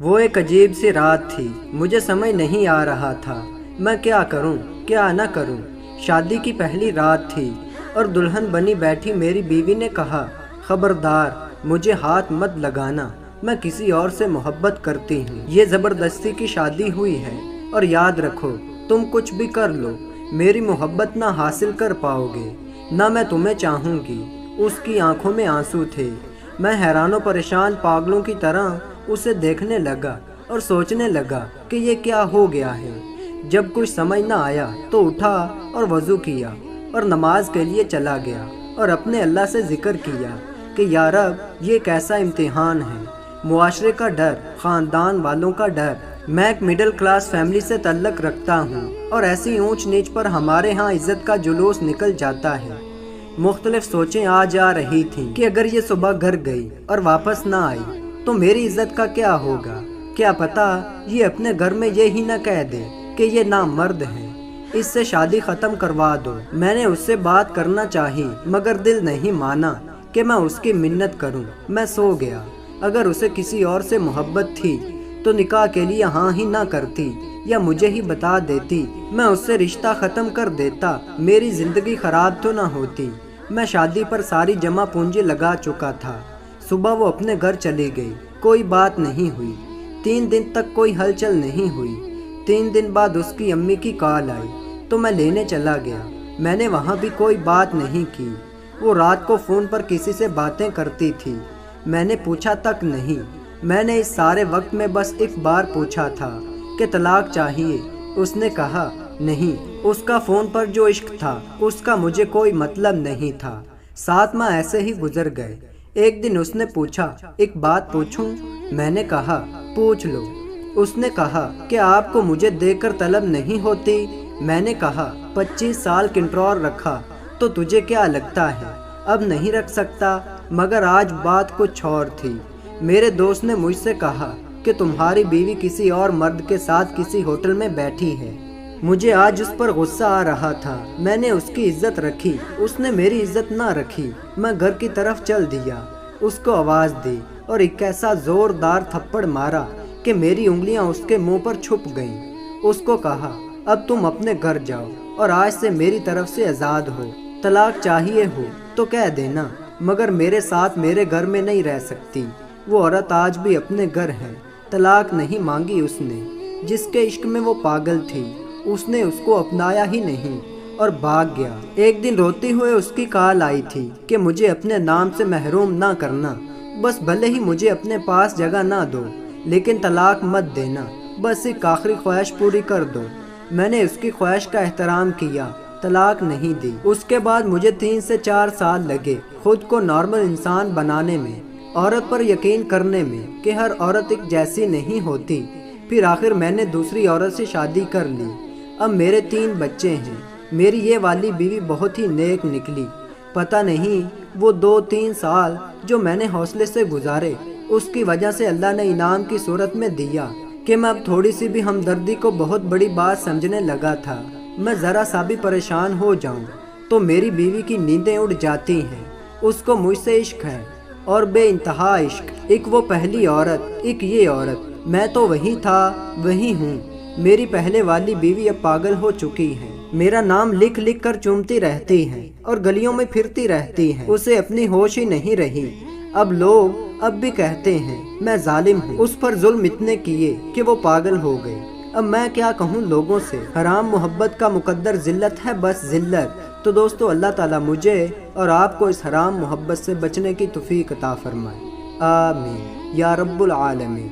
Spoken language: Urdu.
وہ ایک عجیب سی رات تھی، مجھے سمجھ نہیں آ رہا تھا میں کیا کروں کیا نہ کروں۔ شادی کی پہلی رات تھی اور دلہن بنی بیٹھی میری بیوی نے کہا، خبردار مجھے ہاتھ مت لگانا، میں کسی اور سے محبت کرتی ہوں، یہ زبردستی کی شادی ہوئی ہے، اور یاد رکھو تم کچھ بھی کر لو میری محبت نہ حاصل کر پاؤ گے، نہ میں تمہیں چاہوں گی۔ اس کی آنکھوں میں آنسو تھے۔ میں حیران و پریشان پاگلوں کی طرح اسے دیکھنے لگا اور سوچنے لگا کہ یہ کیا ہو گیا ہے۔ جب کچھ سمجھ نہ آیا تو اٹھا اور وضو کیا اور نماز کے لیے چلا گیا اور اپنے اللہ سے ذکر کیا کہ یا رب یہ کیسا امتحان ہے، معاشرے کا ڈر، خاندان والوں کا ڈر۔ میں ایک مڈل کلاس فیملی سے تعلق رکھتا ہوں اور ایسی اونچ نیچ پر ہمارے ہاں عزت کا جلوس نکل جاتا ہے۔ مختلف سوچیں آ جا رہی تھیں کہ اگر یہ صبح گھر گئی اور واپس نہ آئی تو میری عزت کا کیا ہوگا، کیا پتا یہ اپنے گھر میں یہی نہ کہہ دے کہ یہ نامرد ہے، اس سے شادی ختم کروا دو۔ میں نے اس سے بات کرنا چاہی مگر دل نہیں مانا کہ میں اس کی منت کروں۔ میں سو گیا۔ اگر اسے کسی اور سے محبت تھی تو نکاح کے لیے ہاں ہی نہ کرتی یا مجھے ہی بتا دیتی، میں اس سے رشتہ ختم کر دیتا، میری زندگی خراب تو نہ ہوتی۔ میں شادی پر ساری جمع پونجی لگا چکا تھا۔ صبح وہ اپنے گھر چلی گئی، کوئی بات نہیں ہوئی۔ 3 دن تک کوئی ہلچل نہیں ہوئی۔ 3 دن بعد اس کی امی کی کال آئی تو میں لینے چلا گیا۔ میں نے وہاں بھی کوئی بات نہیں کی۔ وہ رات کو فون پر کسی سے باتیں کرتی تھی، میں نے پوچھا تک نہیں۔ میں نے اس سارے وقت میں بس ایک بار پوچھا تھا کہ طلاق چاہیے، اس نے کہا نہیں۔ اس کا فون پر جو عشق تھا اس کا مجھے کوئی مطلب نہیں تھا۔ 7 ماہ ایسے ہی گزر گئے۔ ایک دن اس نے پوچھا، ایک بات پوچھوں؟ میں نے کہا پوچھ لو۔ اس نے کہا کہ آپ کو مجھے دیکھ کر طلب نہیں ہوتی؟ میں نے کہا 25 سال کنٹرول رکھا تو تجھے کیا لگتا ہے اب نہیں رکھ سکتا؟ مگر آج بات کچھ اور تھی۔ میرے دوست نے مجھ سے کہا کہ تمہاری بیوی کسی اور مرد کے ساتھ کسی ہوٹل میں بیٹھی ہے۔ مجھے آج اس پر غصہ آ رہا تھا۔ میں نے اس کی عزت رکھی، اس نے میری عزت نہ رکھی۔ میں گھر کی طرف چل دیا، اس کو آواز دی اور ایک ایسا زوردار تھپڑ مارا کہ میری انگلیاں اس کے منہ پر چھپ گئیں۔ اس کو کہا اب تم اپنے گھر جاؤ اور آج سے میری طرف سے آزاد ہو۔ طلاق چاہیے ہو تو کہہ دینا، مگر میرے ساتھ میرے گھر میں نہیں رہ سکتی۔ وہ عورت آج بھی اپنے گھر ہے۔ طلاق نہیں مانگی اس نے۔ جس کے عشق میں وہ پاگل تھی اس نے اس کو اپنایا ہی نہیں اور بھاگ گیا۔ ایک دن روتے ہوئے اس کی کال آئی تھی کہ مجھے اپنے نام سے محروم نہ کرنا، بس بھلے ہی مجھے اپنے پاس جگہ نہ دو لیکن طلاق مت دینا، بس ایک آخری خواہش پوری کر دو۔ میں نے اس کی خواہش کا احترام کیا، طلاق نہیں دی۔ اس کے بعد مجھے 3 سے 4 سال لگے خود کو نارمل انسان بنانے میں، عورت پر یقین کرنے میں کہ ہر عورت ایک جیسی نہیں ہوتی۔ پھر آخر میں نے دوسری عورت سے شادی کر لی۔ اب میرے 3 بچے ہیں۔ میری یہ والی بیوی بہت ہی نیک نکلی۔ پتہ نہیں وہ 2-3 سال جو میں نے حوصلے سے گزارے اس کی وجہ سے اللہ نے انعام کی صورت میں دیا کہ میں اب تھوڑی سی بھی ہمدردی کو بہت بڑی بات سمجھنے لگا تھا۔ میں ذرا سا بھی پریشان ہو جاؤں تو میری بیوی کی نیندیں اڑ جاتی ہیں۔ اس کو مجھ سے عشق ہے اور بے انتہا عشق۔ ایک وہ پہلی عورت، ایک یہ عورت۔ میں تو وہی تھا، وہی ہوں۔ میری پہلے والی بیوی اب پاگل ہو چکی ہے، میرا نام لکھ لکھ کر چومتی رہتی ہے اور گلیوں میں پھرتی رہتی ہے، اسے اپنی ہوش ہی نہیں رہی۔ اب لوگ اب بھی کہتے ہیں میں ظالم ہوں، اس پر ظلم اتنے کیے کہ وہ پاگل ہو گئی۔ اب میں کیا کہوں لوگوں سے؟ حرام محبت کا مقدر ذلت ہے، بس ذلت۔ تو دوستو اللہ تعالیٰ مجھے اور آپ کو اس حرام محبت سے بچنے کی توفیق عطا فرمائے، آمین یا رب العالمین۔